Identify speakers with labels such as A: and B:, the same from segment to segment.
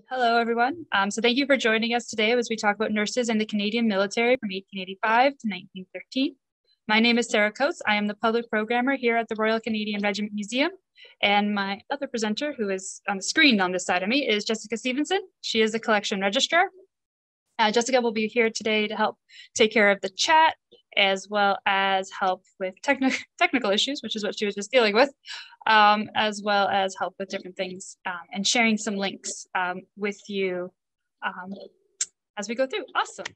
A: Hello, everyone. So thank you for joining us today as we talk about nurses in the Canadian military from 1885 to 1913. My name is Sarah Coates. I am the public programmer here at the Royal Canadian Regiment Museum. And my other presenter, who is on the screen on this side of me, is Jessica Stevenson. She is the collection registrar. Jessica will be here today to help take care of the chat, as well as help with technical issues, which is what she was just dealing with, as well as help with different things and sharing some links with you as we go through. Awesome.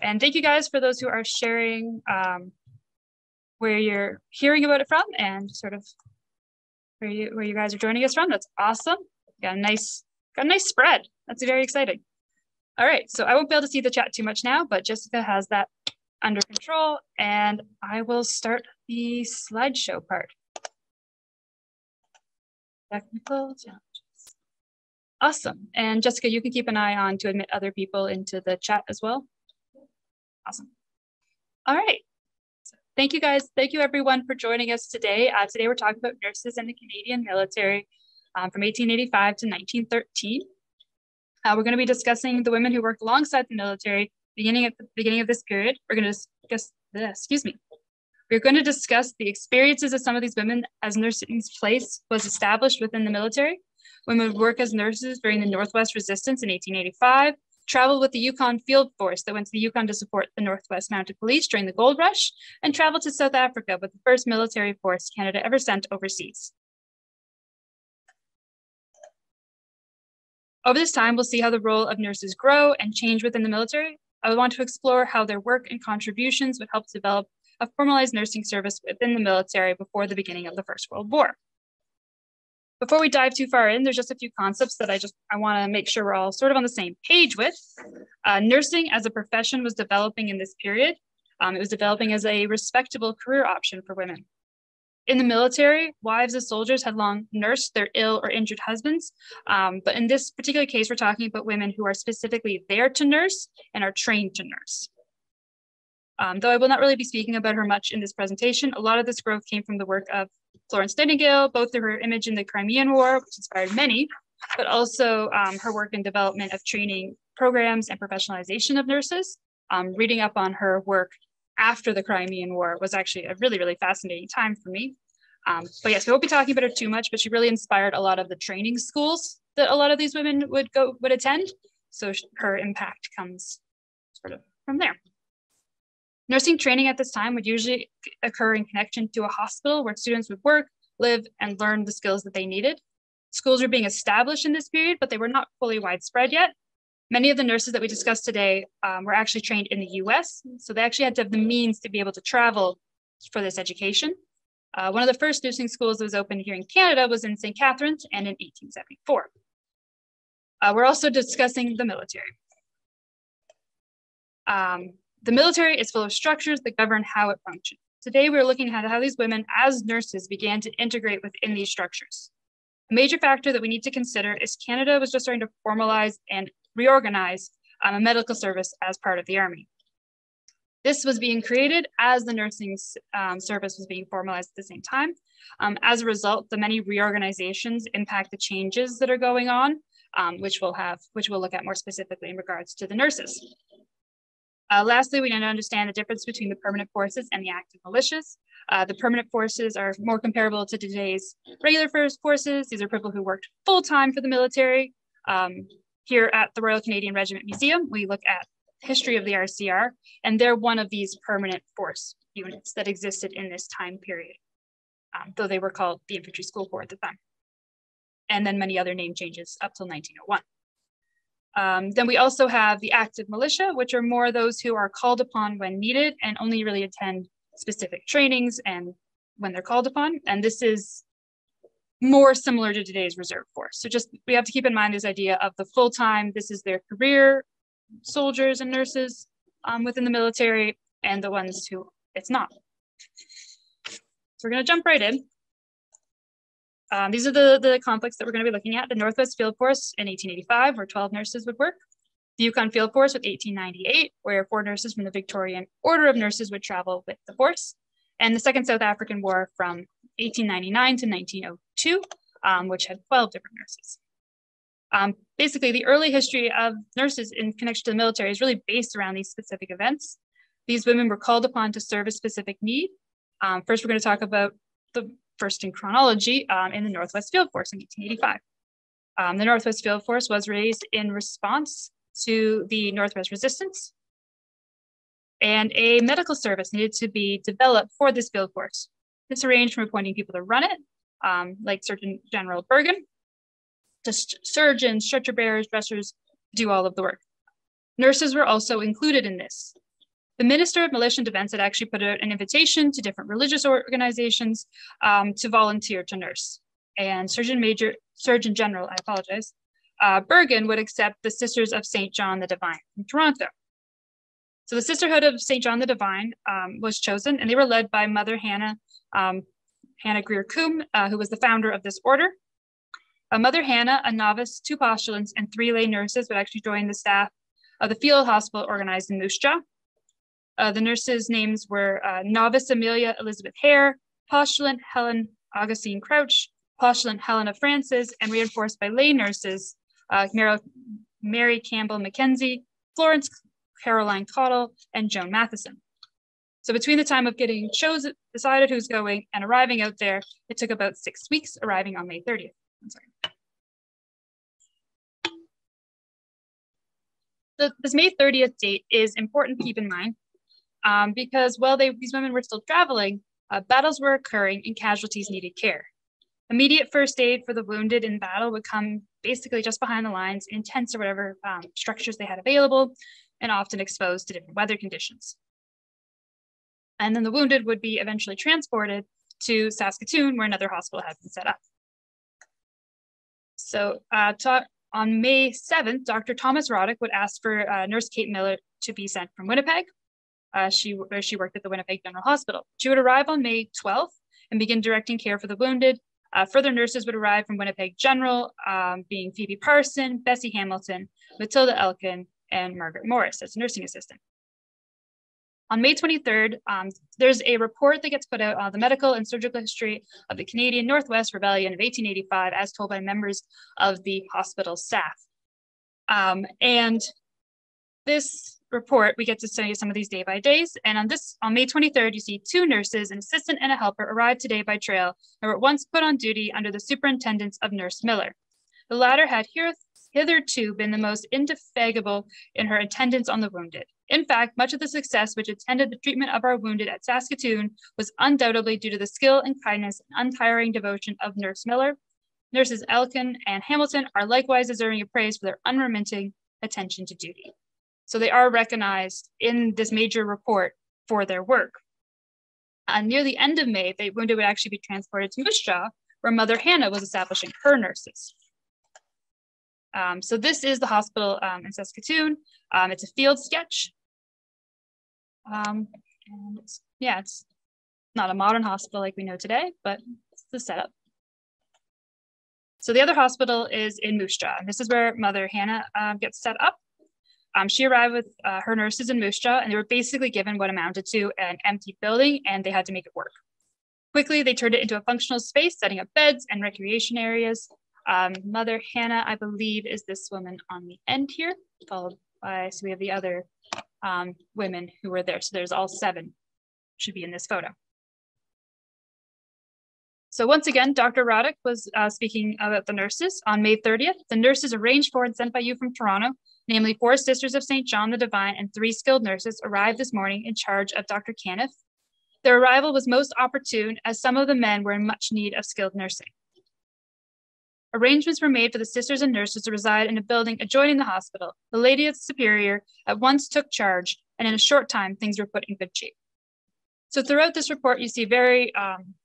A: And thank you guys for those who are sharing where you're hearing about it from and sort of where you guys are joining us from. That's awesome. Got a nice spread. That's very exciting. All right, so I won't be able to see the chat too much now, but Jessica has that under control, and I will start the slideshow part. Technical challenges. Awesome. And Jessica, you can keep an eye on to admit other people into the chat as well. Awesome. All right. So thank you guys. Thank you everyone for joining us today. Today we're talking about nurses in the Canadian military from 1885 to 1913. We're going to be discussing the women who worked alongside the military beginning of this period. We're going to discuss We're going to discuss the experiences of some of these women as nursing's place was established within the military. Women would work as nurses during the Northwest Resistance in 1885, traveled with the Yukon Field Force that went to the Yukon to support the Northwest Mounted Police during the Gold Rush, and traveled to South Africa with the first military force Canada ever sent overseas. Over this time, we'll see how the role of nurses grow and change within the military. I want to explore how their work and contributions would help develop a formalized nursing service within the military before the beginning of the First World War. Before we dive too far in, there's just a few concepts that I want to make sure we're all sort of on the same page with. Nursing as a profession was developing in this period. It was developing as a respectable career option for women. In the military, wives of soldiers had long nursed their ill or injured husbands. But in this particular case, we're talking about women who are specifically there to nurse and are trained to nurse. Though I will not really be speaking about her much in this presentation, a lot of this growth came from the work of Florence Nightingale, both through her image in the Crimean War, which inspired many, but also her work in development of training programs and professionalization of nurses. Reading up on her work after the Crimean War was actually a really, really fascinating time for me. But yes, we won't be talking about her too much, but she really inspired a lot of the training schools that a lot of these women would attend. So her impact comes sort of from there. Nursing training at this time would usually occur in connection to a hospital where students would work, live, and learn the skills that they needed. Schools were being established in this period, but they were not fully widespread yet. Many of the nurses that we discussed today were actually trained in the US, so they actually had to have the means to be able to travel for this education. One of the first nursing schools that was opened here in Canada was in St. Catharines and in 1874. We're also discussing the military. The military is full of structures that govern how it functions. Today, we're looking at how these women as nurses began to integrate within these structures. A major factor that we need to consider is Canada was just starting to formalize and reorganize a medical service as part of the Army. This was being created as the nursing service was being formalized at the same time. As a result, the many reorganizations impact the changes that are going on, which we'll look at more specifically in regards to the nurses. Lastly, we need to understand the difference between the permanent forces and the active militias. The permanent forces are more comparable to today's regular forces. These are people who worked full-time for the military. Here at the Royal Canadian Regiment Museum, we look at the history of the RCR, and they're one of these permanent force units that existed in this time period, though they were called the Infantry School Corps at the time. And then many other name changes up till 1901. Then we also have the active militia, which are more those who are called upon when needed and only really attend specific trainings and when they're called upon. And this is more similar to today's reserve force. So just, we have to keep in mind this idea of the full-time, this is their career soldiers and nurses within the military, and the ones who it's not. So we're gonna jump right in. These are the conflicts that we're going to be looking at. The Northwest Field Force in 1885, where 12 nurses would work. The Yukon Field Force with 1898, where 4 nurses from the Victorian Order of Nurses would travel with the force. And the Second South African War from 1899 to 1902, which had 12 different nurses. Basically, the early history of nurses in connection to the military is really based around these specific events. These women were called upon to serve a specific need. First, we're going to talk about the first in chronology in the Northwest Field Force in 1885. The Northwest Field Force was raised in response to the Northwest Resistance, and a medical service needed to be developed for this field force. This arranged from appointing people to run it, like Surgeon General Bergen, to surgeons, stretcher bearers, dressers, do all of the work. Nurses were also included in this. The Minister of Militia and Defense had actually put out an invitation to different religious organizations to volunteer to nurse. And Surgeon General, Bergen would accept the Sisters of St. John the Divine from Toronto. So the Sisterhood of St. John the Divine was chosen, and they were led by Mother Hanna, Hanna Greer-Coombe, who was the founder of this order. Mother Hanna, a novice, 2 postulants, and 3 lay nurses would actually join the staff of the field hospital organized in Moostra. The nurses' names were novice Amelia Elizabeth Hare, postulant Helen Augustine Crouch, postulant Helena Francis, and reinforced by lay nurses Mary Campbell Mackenzie, Florence Caroline Cottle, and Joan Matheson. So between the time of getting chosen, decided who's going, and arriving out there, it took about 6 weeks, arriving on May 30th. I'm sorry. This May 30th date is important to keep in mind because while these women were still traveling, battles were occurring and casualties needed care. Immediate first aid for the wounded in battle would come basically just behind the lines in tents or whatever structures they had available, and often exposed to different weather conditions. And then the wounded would be eventually transported to Saskatoon, where another hospital had been set up. So on May 7th, Dr. Thomas Roddick would ask for Nurse Kate Miller to be sent from Winnipeg. She worked at the Winnipeg General Hospital. She would arrive on May 12th and begin directing care for the wounded. Further nurses would arrive from Winnipeg General, being Phoebe Parson, Bessie Hamilton, Matilda Elkin, and Margaret Morris as a nursing assistant. On May 23rd, there's a report that gets put out on the medical and surgical history of the Canadian Northwest Rebellion of 1885, as told by members of the hospital staff. And this report, we get to study some of these day by days. And on May 23rd, you see 2 nurses, an assistant and a helper, arrived today by trail and were at once put on duty under the superintendence of Nurse Miller. The latter had hitherto been the most indefatigable in her attendance on the wounded. In fact, much of the success which attended the treatment of our wounded at Saskatoon was undoubtedly due to the skill and kindness and untiring devotion of Nurse Miller. Nurses Elkin and Hamilton are likewise deserving of praise for their unremitting attention to duty. So they are recognized in this major report for their work. Near the end of May, the wounded would actually be transported to Moostra, where Mother Hanna was establishing her nurses. So this is the hospital in Saskatoon. It's a field sketch. And it's not a modern hospital like we know today, but it's the setup. So the other hospital is in Moostra, and this is where Mother Hanna gets set up. She arrived with her nurses in Moostra, and they were basically given what amounted to an empty building, and they had to make it work. Quickly, they turned it into a functional space, setting up beds and recreation areas. Mother Hanna, I believe, is this woman on the end here, followed by, so we have the other women who were there. So there's all 7 should be in this photo. So once again, Dr. Roddick was speaking about the nurses. On May 30th, the nurses arranged for and sent by you from Toronto, namely 4 Sisters of St. John the Divine and 3 skilled nurses, arrived this morning in charge of Dr. Caniff. Their arrival was most opportune as some of the men were in much need of skilled nursing. Arrangements were made for the sisters and nurses to reside in a building adjoining the hospital. The Lady of the Superior at once took charge, and in a short time, things were put in good shape. So throughout this report, you see very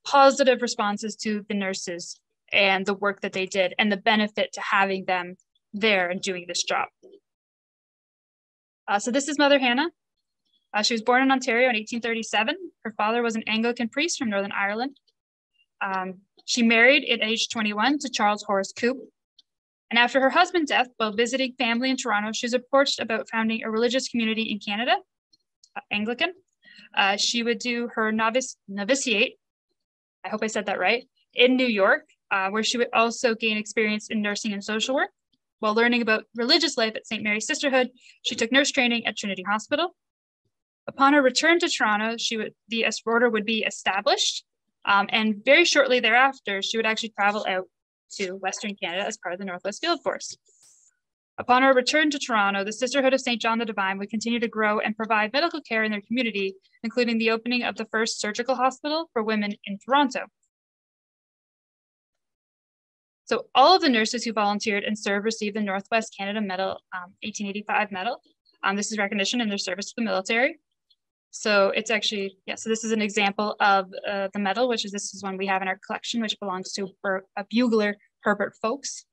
A: positive responses to the nurses and the work that they did and the benefit to having them there and doing this job. So this is Mother Hanna. She was born in Ontario in 1837. Her father was an Anglican priest from Northern Ireland. She married at age 21 to Charles Horace Coop. And after her husband's death, while visiting family in Toronto, she was approached about founding a religious community in Canada, Anglican. She would do her novitiate, I hope I said that right, in New York, where she would also gain experience in nursing and social work. While learning about religious life at St. Mary's Sisterhood, she took nurse training at Trinity Hospital. Upon her return to Toronto, the order would be established, and very shortly thereafter, she would actually travel out to Western Canada as part of the Northwest Field Force. Upon her return to Toronto, the Sisterhood of St. John the Divine would continue to grow and provide medical care in their community, including the opening of the first surgical hospital for women in Toronto. So all of the nurses who volunteered and served received the Northwest Canada Medal, 1885 medal. This is recognition in their service to the military. So it's actually, so this is an example of the medal, this is one we have in our collection, which belongs to a bugler, Herbert Folks.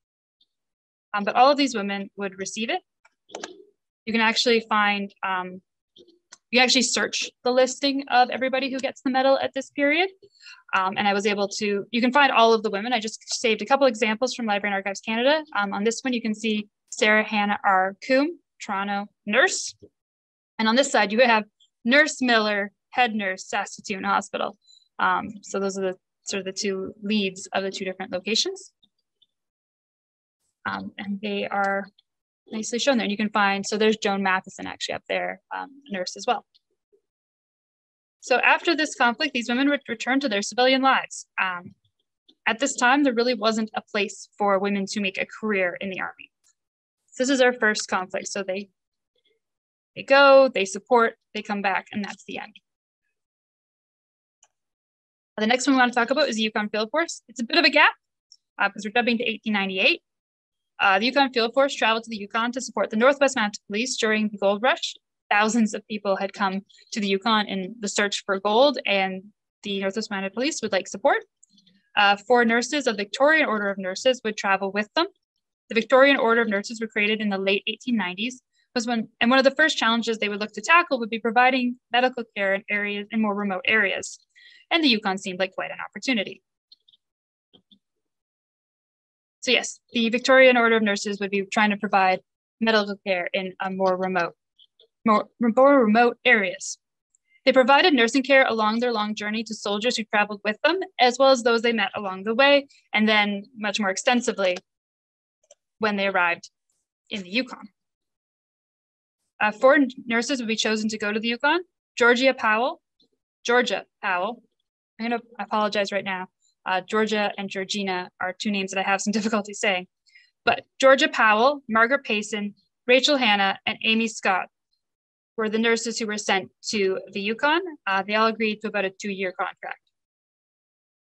A: But all of these women would receive it. You can actually find, you actually search the listing of everybody who gets the medal at this period. And I was able to, you can find all of the women. I just saved a couple examples from Library and Archives Canada. On this one, you can see Sarah Hanna R. Coombe, Toronto nurse. And on this side, you have Nurse Miller, head nurse, Saskatoon Hospital. So those are the two leads of the two different locations. And they are nicely shown there. And you can find, so there's Joan Matheson actually up there, nurse as well. So after this conflict, these women would return to their civilian lives. At this time, there really wasn't a place for women to make a career in the Army. So this is our first conflict. So they go, they support, they come back, and that's the end. The next one we want to talk about is the Yukon Field Force. It's a bit of a gap because we're jumping to 1898. The Yukon Field Force traveled to the Yukon to support the Northwest Mounted Police during the gold rush. Thousands of people had come to the Yukon in the search for gold, and the Northwest Mounted Police would like support. 4 nurses of the Victorian Order of Nurses would travel with them. The Victorian Order of Nurses were created in the late 1890s. One of the first challenges they would look to tackle would be providing medical care in more remote areas. And the Yukon seemed like quite an opportunity. So yes, the Victorian Order of Nurses would be trying to provide medical care in a more remote areas. They provided nursing care along their long journey to soldiers who traveled with them, as well as those they met along the way, and then much more extensively when they arrived in the Yukon. 4 nurses would be chosen to go to the Yukon. Georgia Powell. I'm going to apologize right now. Georgia and Georgina are 2 names that I have some difficulty saying. But Georgia Powell, Margaret Payson, Rachel Hanna, and Amy Scott were the nurses who were sent to the Yukon. They all agreed to about a 2-year contract.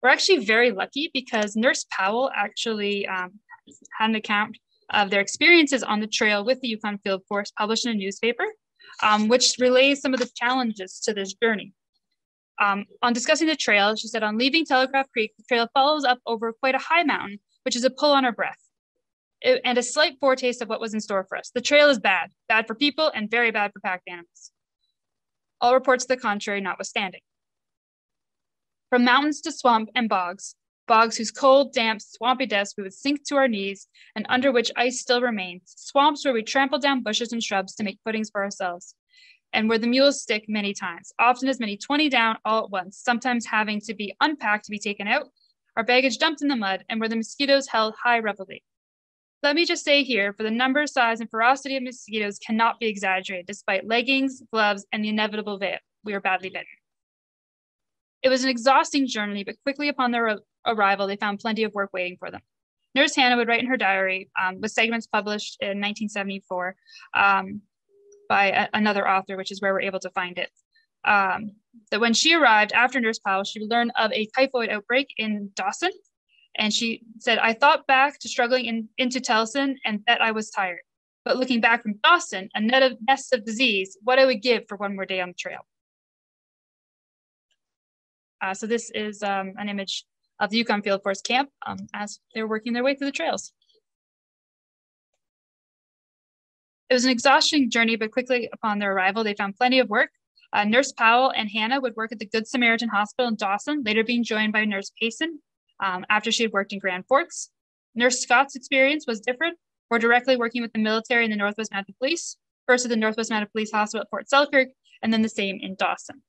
A: We're actually very lucky because Nurse Powell actually had an account of their experiences on the trail with the Yukon Field Force published in a newspaper, which relays some of the challenges to this journey. On discussing the trail, she said, on leaving Telegraph Creek, the trail follows up over quite a high mountain, which is a pull on our breath, and a slight foretaste of what was in store for us. The trail is bad for people and very bad for packed animals. All reports to the contrary notwithstanding. From mountains to swamp and bogs whose cold, damp, swampy depths we would sink to our knees and under which ice still remains, swamps where we trample down bushes and shrubs to make footings for ourselves, and where the mules stick many times, often as many 20 down all at once, sometimes having to be unpacked to be taken out, our baggage dumped in the mud, and where the mosquitoes held high revelry. Let me just say here, for the number, size, and ferocity of mosquitoes cannot be exaggerated, despite leggings, gloves, and the inevitable veil. We were badly bitten. It was an exhausting journey, but quickly upon their arrival, they found plenty of work waiting for them. Nurse Hanna would write in her diary, with segments published in 1974 by another author, which is where we're able to find it, that when she arrived after Nurse Powell, she learned of a typhoid outbreak in Dawson. And she said, I thought back to struggling into Tellson and that I was tired. But looking back from Dawson, a nest of disease, what I would give for one more day on the trail. So this is an image of the Yukon Field Force camp as they're working their way through the trails. It was an exhausting journey, but quickly upon their arrival, they found plenty of work. Nurse Powell and Hanna would work at the Good Samaritan Hospital in Dawson, later being joined by Nurse Payson after she had worked in Grand Forks. Nurse Scott's experience was different, more directly working with the military and the Northwest Mounted Police, first at the Northwest Mounted Police Hospital at Fort Selkirk, and then the same in Dawson.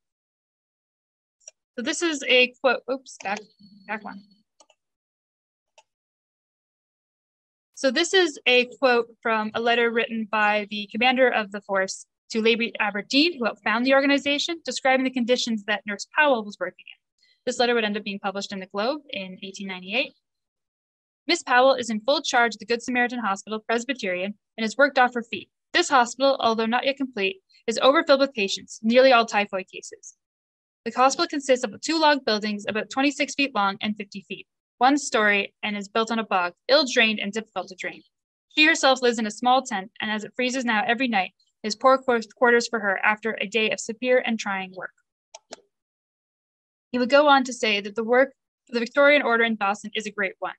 A: So this is a quote, oops, back one. So this is a quote from a letter written by the commander of the force to Lady Aberdeen, who helped found the organization, describing the conditions that Nurse Powell was working in. This letter would end up being published in the Globe in 1898. Miss Powell is in full charge of the Good Samaritan Hospital, Presbyterian, and is worked off her feet. This hospital, although not yet complete, is overfilled with patients, nearly all typhoid cases. The hospital consists of 2 log buildings about 26 feet long and 50 feet, 1 story, and is built on a bog, ill-drained and difficult to drain. She herself lives in a small tent, and as it freezes now every night, is poor quarters for her after a day of severe and trying work. He would go on to say that the work of the Victorian Order in Boston is a great one,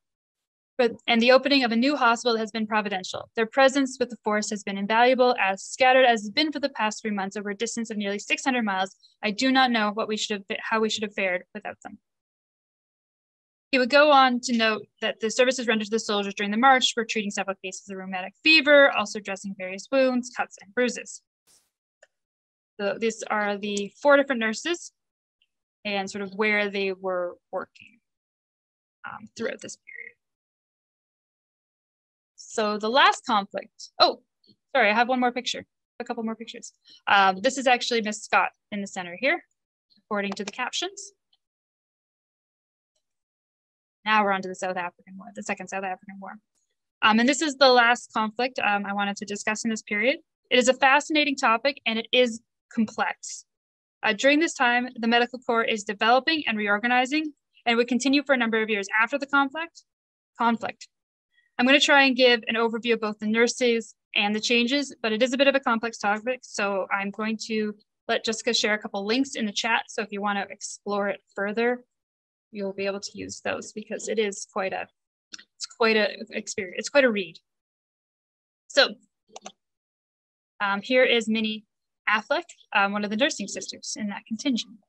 A: and the opening of a new hospital has been providential. Their presence with the force has been invaluable, as scattered as it's been for the past 3 months over a distance of nearly 600 miles. I do not know how we should have fared without them. He would go on to note that the services rendered to the soldiers during the march were treating several cases of rheumatic fever, also dressing various wounds, cuts, and bruises. So these are the 4 different nurses and sort of where they were working throughout this period. So the last conflict, oh, sorry, I have one more picture, a couple more pictures. This is actually Miss Scott in the center here, according to the captions. Now we're on to the South African War, the Second South African War. And this is the last conflict I wanted to discuss in this period. It is a fascinating topic and it is complex. During this time, the medical corps is developing and reorganizing and would continue for a number of years after the conflict. I'm going to try and give an overview of both the nurses and the changes, but it is a bit of a complex topic, so I'm going to let Jessica share a couple links in the chat. So if you want to explore it further, you'll be able to use those because it is quite a experience. It's quite a read. So here is Minnie Affleck, one of the nursing sisters in that contingent.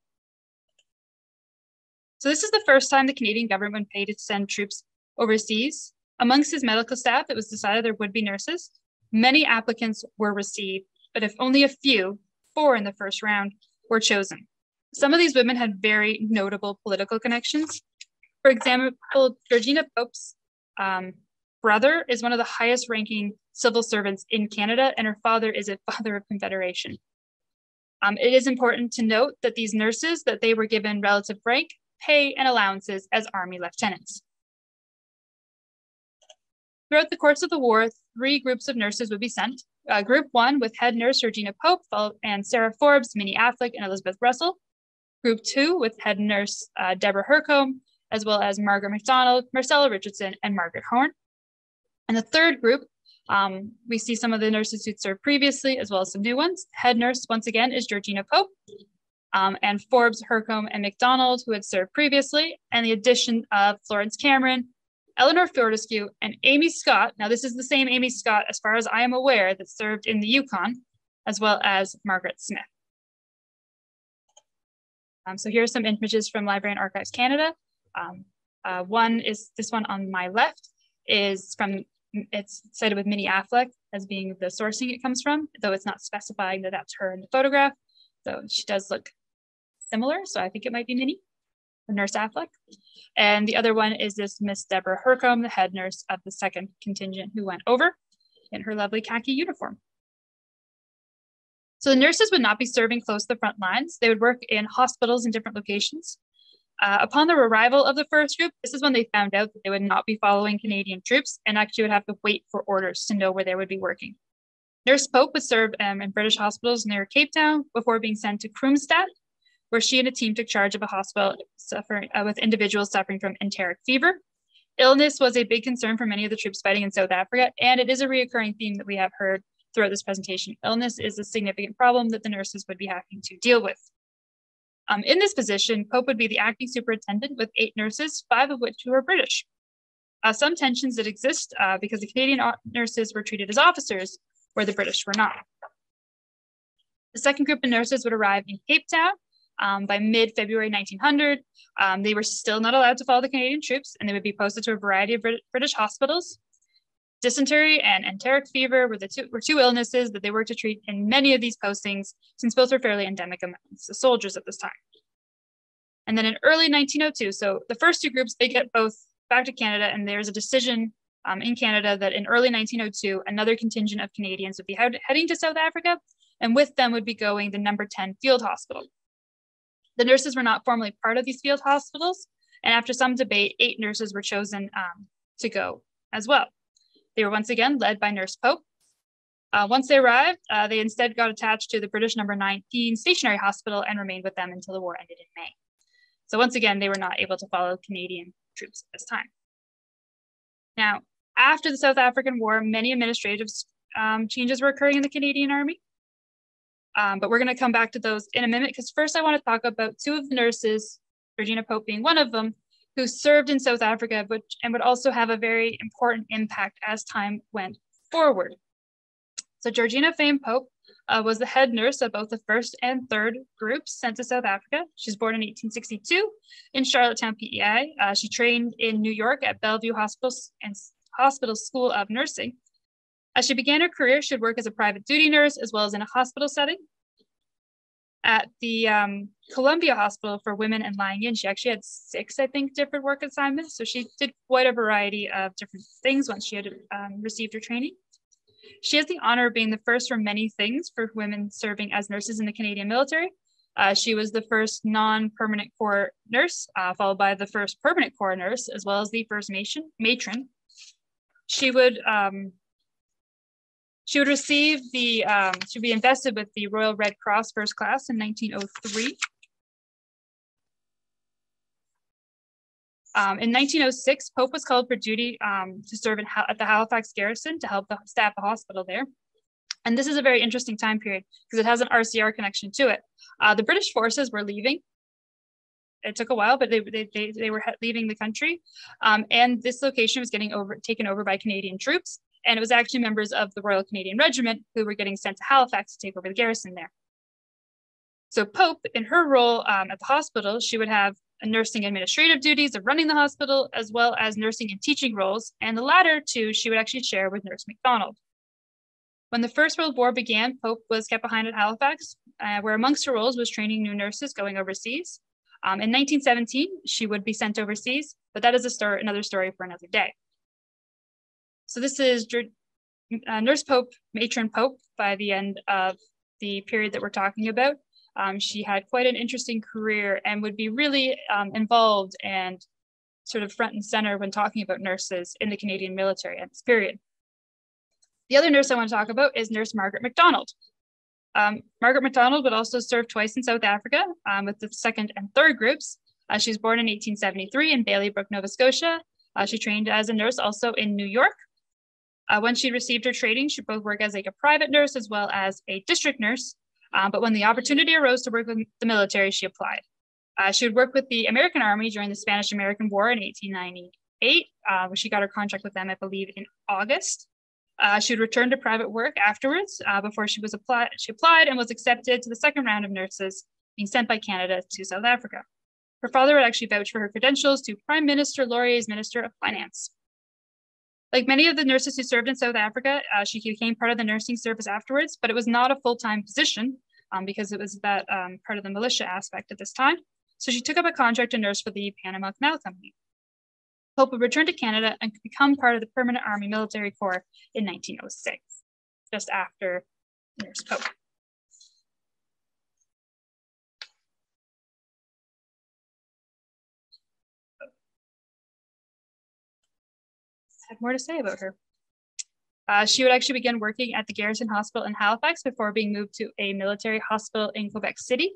A: So this is the first time the Canadian government paid to send troops overseas. Amongst his medical staff, it was decided there would be nurses. Many applicants were received, but if only a few, 4 in the first round, were chosen. Some of these women had very notable political connections. For example, Regina Pope's brother is one of the highest ranking civil servants in Canada, and her father is a father of Confederation. It is important to note that these nurses, that they were given relative rank, pay, and allowances as Army lieutenants. Throughout the course of the war, 3 groups of nurses would be sent. Group 1 with head nurse Regina Pope and Sarah Forbes, Minnie Affleck, and Elizabeth Russell. Group 2 with head nurse Deborah Hercombe, as well as Margaret McDonald, Marcella Richardson, and Margaret Horn. And the 3rd group, we see some of the nurses who'd served previously, as well as some new ones. Head nurse, once again, is Georgina Pope, and Forbes, Hercombe, and McDonald, who had served previously, and the addition of Florence Cameron, Eleanor Fortescue, and Amy Scott. Now, this is the same Amy Scott, as far as I am aware, that served in the Yukon, as well as Margaret Smith. So here are some images from Library and Archives Canada. One is this one on my left is from, it's cited with Minnie Affleck as being the sourcing it comes from, though it's not specifying that that's her in the photograph. So she does look similar. So I think it might be Minnie, the nurse Affleck. And the other one is this Miss Deborah Hercombe, the head nurse of the 2nd contingent who went over in her lovely khaki uniform. So the nurses would not be serving close to the front lines. They would work in hospitals in different locations. Upon the arrival of the first group, this is when they found out that they would not be following Canadian troops and actually would have to wait for orders to know where they would be working. Nurse Pope would serve in British hospitals near Cape Town before being sent to Kroonstad, where she and a team took charge of a hospital with individuals suffering from enteric fever. Illness was a big concern for many of the troops fighting in South Africa, and it is a recurring theme that we have heard throughout this presentation. Illness is a significant problem that the nurses would be having to deal with. In this position, Pope would be the acting superintendent with 8 nurses, 5 of which were British. Some tensions that exist because the Canadian nurses were treated as officers, where the British were not. The 2nd group of nurses would arrive in Cape Town by mid-February 1900. They were still not allowed to follow the Canadian troops, and they would be posted to a variety of British hospitals. Dysentery and enteric fever were two illnesses that they were to treat in many of these postings, since both were fairly endemic amongst the soldiers at this time. And then in early 1902, so the first 2 groups, they get both back to Canada, and there's a decision in Canada that in early 1902, another contingent of Canadians would be heading to South Africa, and with them would be going the number 10 field hospital. The nurses were not formally part of these field hospitals, and after some debate, 8 nurses were chosen to go as well. They were once again led by Nurse Pope. Once they arrived, they instead got attached to the British number 19 stationary hospital and remained with them until the war ended in May. So once again, they were not able to follow Canadian troops at this time. Now, after the South African War, many administrative changes were occurring in the Canadian Army. But we're going to come back to those in a minute, because first I want to talk about 2 of the nurses, Regina Pope being one of them, who served in South Africa, and would also have a very important impact as time went forward. So Georgina Fame Pope was the head nurse of both the 1st and 3rd groups sent to South Africa. She was born in 1862 in Charlottetown, PEI. She trained in New York at Bellevue Hospital School of Nursing. As she began her career, she would work as a private duty nurse as well as in a hospital setting. At the Columbia Hospital for Women and Lying In, she actually had 6, I think, different work assignments. So she did quite a variety of different things once she had received her training. She has the honor of being the first for many things for women serving as nurses in the Canadian military. She was the first non-permanent corps nurse, followed by the first permanent corps nurse, as well as the first matron. She would receive the, she'd be invested with the Royal Red Cross First Class in 1903. In 1906, Pope was called for duty to serve at the Halifax garrison to help staff the hospital there. And this is a very interesting time period because it has an RCR connection to it. The British forces were leaving. It took a while, but they were leaving the country. And this location was getting taken over by Canadian troops. And it was actually members of the Royal Canadian Regiment who were getting sent to Halifax to take over the garrison there. So Pope, in her role at the hospital, she would have nursing administrative duties of running the hospital, as well as nursing and teaching roles. And the latter two, she would actually share with Nurse McDonald. When the First World War began, Pope was kept behind at Halifax, where amongst her roles was training new nurses going overseas. In 1917, she would be sent overseas, but that is another story for another day. So this is Nurse Pope, Matron Pope, by the end of the period that we're talking about. She had quite an interesting career and would be really involved and sort of front and center when talking about nurses in the Canadian military at this period. The other nurse I want to talk about is Nurse Margaret McDonald. Margaret McDonald would also serve twice in South Africa with the 2nd and 3rd groups. She was born in 1873 in Bailey Brook, Nova Scotia. She trained as a nurse also in New York. When she received her training, she both worked as like a private nurse as well as a district nurse. But when the opportunity arose to work with the military, she applied. She would work with the American Army during the Spanish-American War in 1898, where she got her contract with them, I believe, in August. She would return to private work afterwards before she applied and was accepted to the 2nd round of nurses being sent by Canada to South Africa. Her father would actually vouch for her credentials to Prime Minister Laurier's Minister of Finance. Like many of the nurses who served in South Africa, she became part of the nursing service afterwards, but it was not a full-time position because it was that part of the militia aspect at this time. So she took up a contract to nurse for the Panama Canal Company. Pope would return to Canada and become part of the Permanent Army Military Corps in 1906, just after Nurse Pope. I have more to say about her. She would actually begin working at the Garrison Hospital in Halifax before being moved to a military hospital in Quebec City.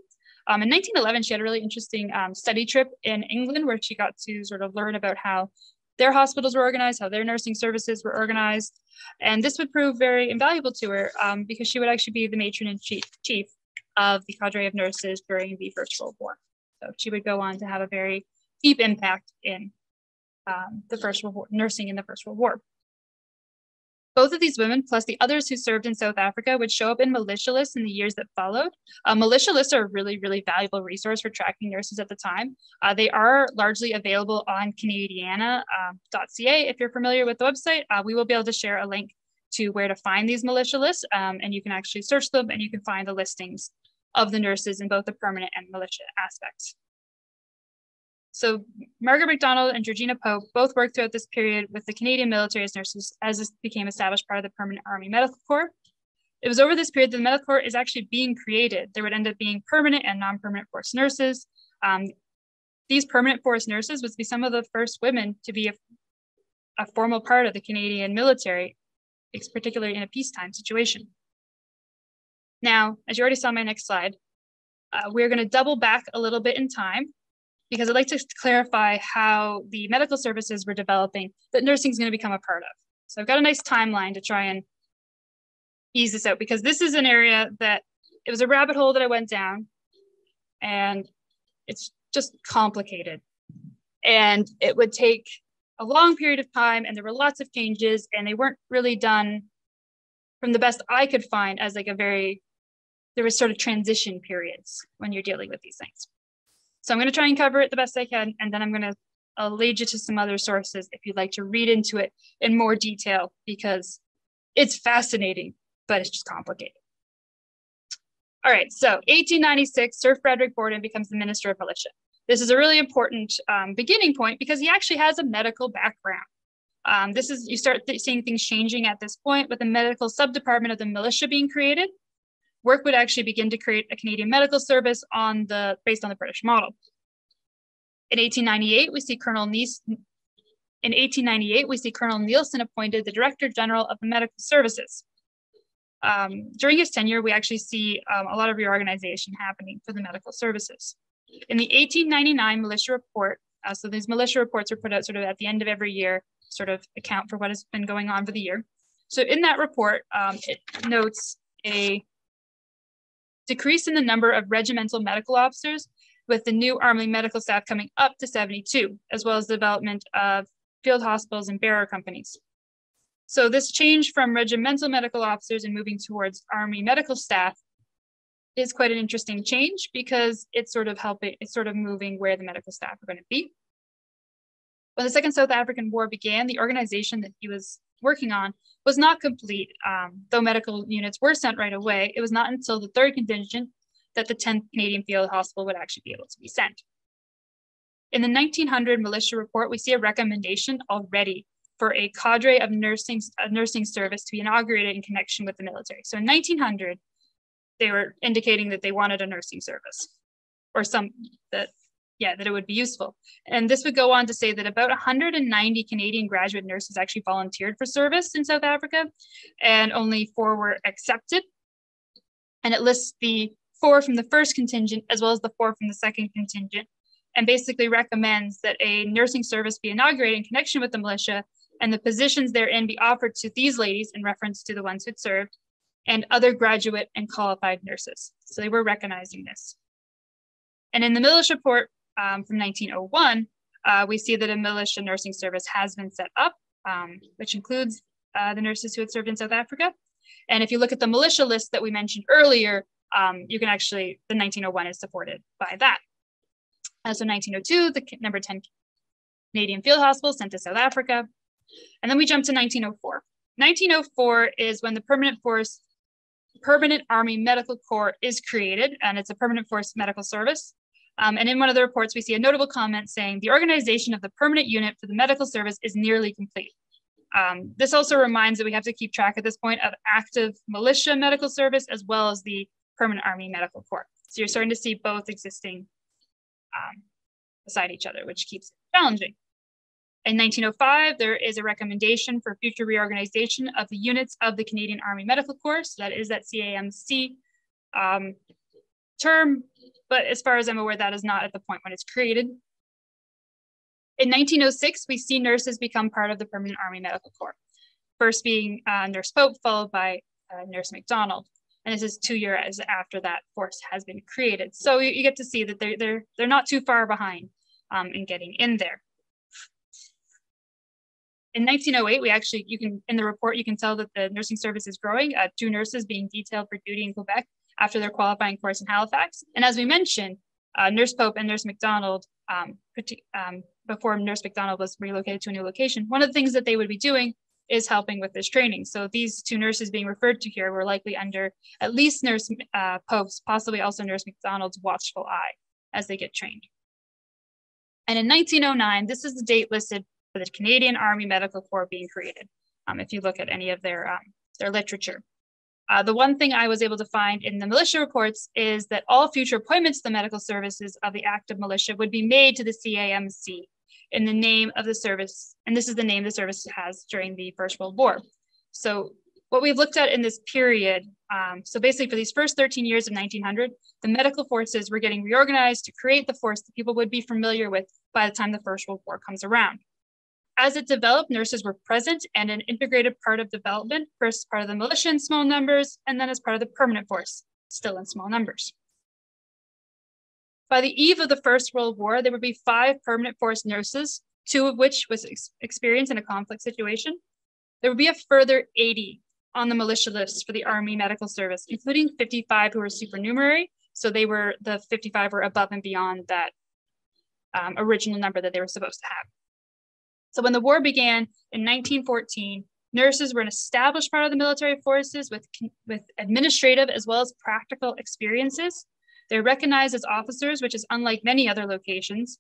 A: In 1911, she had a really interesting study trip in England where she got to sort of learn about how their hospitals were organized, how their nursing services were organized. And this would prove very invaluable to her because she would actually be the matron-in-chief of the cadre of nurses during the First World War. So she would go on to have a very deep impact in the First World War, nursing in the First World War. Both of these women, plus the others who served in South Africa, would show up in militia lists in the years that followed. Militia lists are a really, really valuable resource for tracking nurses at the time. They are largely available on Canadiana.ca. If you're familiar with the website, we will be able to share a link to where to find these militia lists, and you can actually search them and you can find the listings of the nurses in both the permanent and militia aspects. So Margaret McDonald and Regina Pope both worked throughout this period with the Canadian military as nurses as this became established part of the Permanent Army Medical Corps. It was over this period that the Medical Corps is actually being created. There would end up being permanent and non-permanent force nurses. These permanent force nurses would be some of the first women to be a formal part of the Canadian military, particularly in a peacetime situation. Now, as you already saw in my next slide, we're going to double back a little bit in time because I'd like to clarify how the medical services were developing that nursing is going to become a part of. So I've got a nice timeline to try and ease this out because this is an area that it was a rabbit hole that I went down and it's just complicated. And it would take a long period of time and there were lots of changes and they weren't really done from the best I could find as like there was sort of transition periods when you're dealing with these things. So I'm going to try and cover it the best I can, and then I'll lead you to some other sources if you'd like to read into it in more detail because it's fascinating, but it's just complicated. All right, so 1896, Sir Frederick Borden becomes the Minister of Militia. This is a really important beginning point because he actually has a medical background. You start seeing things changing at this point with the medical subdepartment of the militia being created. Work would actually begin to create a Canadian medical service based on the British model. In 1898, we see Colonel Nielsen appointed the Director General of the Medical Services. During his tenure, we actually see a lot of reorganization happening for the medical services. In the 1899 militia report, so these militia reports are put out sort of at the end of every year, sort of account for what has been going on for the year. So in that report, it notes a decrease in the number of regimental medical officers with the new Army medical staff coming up to 72, as well as the development of field hospitals and bearer companies. So this change from regimental medical officers and moving towards Army medical staff is quite an interesting change because it's sort of moving where the medical staff are going to be. When the Second South African War began, the organization that he was working on was not complete. Though medical units were sent right away, it was not until the third contingent that the 10th Canadian Field Hospital would actually be able to be sent. In the 1900 militia report, we see a recommendation already for a cadre of nursing service to be inaugurated in connection with the military. So in 1900, they were indicating that they wanted a nursing service or that it would be useful. And this would go on to say that about 190 Canadian graduate nurses actually volunteered for service in South Africa, and only 4 were accepted. And it lists the 4 from the first contingent as well as the 4 from the second contingent, and basically recommends that a nursing service be inaugurated in connection with the militia and the positions therein be offered to these ladies in reference to the ones who'd served and other graduate and qualified nurses. So they were recognizing this. And in the militia report from 1901, we see that a militia nursing service has been set up, which includes the nurses who had served in South Africa. And if you look at the militia list that we mentioned earlier, you can actually, the 1901 is supported by that. So 1902, the number 10 Canadian Field Hospital sent to South Africa. And then we jump to 1904. 1904 is when the Permanent Army Medical Corps is created, and it's a permanent force medical service. And in one of the reports, we see a notable comment saying the organization of the permanent unit for the medical service is nearly complete. This also reminds that we have to keep track at this point of active militia medical service as well as the Permanent Army Medical Corps. So you're starting to see both existing beside each other, which keeps it challenging. In 1905, there is a recommendation for future reorganization of the units of the Canadian Army Medical Corps. So that is that CAMC term, but as far as I'm aware, that is not at the point when it's created. In 1906, we see nurses become part of the Permanent Army Medical Corps. First being Nurse Pope, followed by Nurse McDonald. And this is 2 years after that force has been created. So you get to see that they're not too far behind in getting in there. In 1908, in the report, you can tell that the nursing service is growing, 2 nurses being detailed for duty in Quebec after their qualifying course in Halifax. And as we mentioned, Nurse Pope and Nurse McDonald, before Nurse McDonald was relocated to a new location, one of the things that they would be doing is helping with this training. So these 2 nurses being referred to here were likely under at least Nurse Pope's, possibly also Nurse McDonald's watchful eye as they get trained. And in 1909, this is the date listed for the Canadian Army Medical Corps being created, if you look at any of their literature. The one thing I was able to find in the militia reports is that all future appointments to the medical services of the active militia would be made to the CAMC in the name of the service, and this is the name the service has during the First World War. So what we've looked at in this period, so basically for these first 13 years of 1900, the medical forces were getting reorganized to create the force that people would be familiar with by the time the First World War comes around. As it developed, nurses were present and an integrated part of development, first part of the militia in small numbers, and then as part of the permanent force, still in small numbers. By the eve of the First World War, there would be 5 permanent force nurses, 2 of which was experienced in a conflict situation. There would be a further 80 on the militia list for the Army Medical Service, including 55 who were supernumerary. So the 55 were above and beyond that original number that they were supposed to have. So when the war began in 1914, nurses were an established part of the military forces with administrative as well as practical experiences. They're recognized as officers, which is unlike many other locations.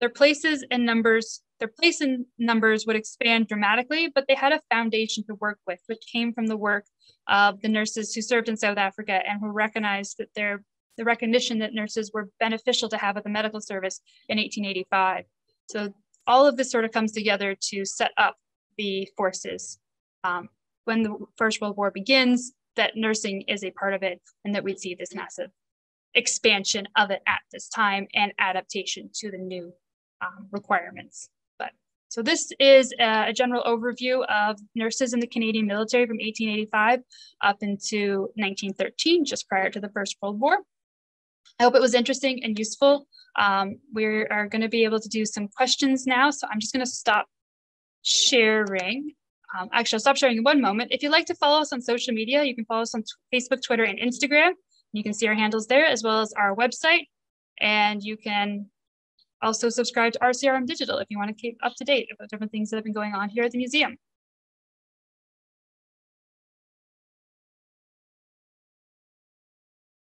A: Their place in numbers would expand dramatically, but they had a foundation to work with, which came from the work of the nurses who served in South Africa and who recognized that the recognition that nurses were beneficial to have at the medical service in 1885. So all of this sort of comes together to set up the forces. When the First World War begins, that nursing is a part of it, and that we'd see this massive expansion of it at this time and adaptation to the new requirements. So this is a general overview of nurses in the Canadian military from 1885 up into 1913, just prior to the First World War. I hope it was interesting and useful. We are going to be able to do some questions now, so I'm just going to stop sharing. Actually, I'll stop sharing in one moment. If you'd like to follow us on social media, you can follow us on Facebook, Twitter, and Instagram. You can see our handles there, as well as our website. And you can also subscribe to RCRM Digital if you want to keep up to date about different things that have been going on here at the museum.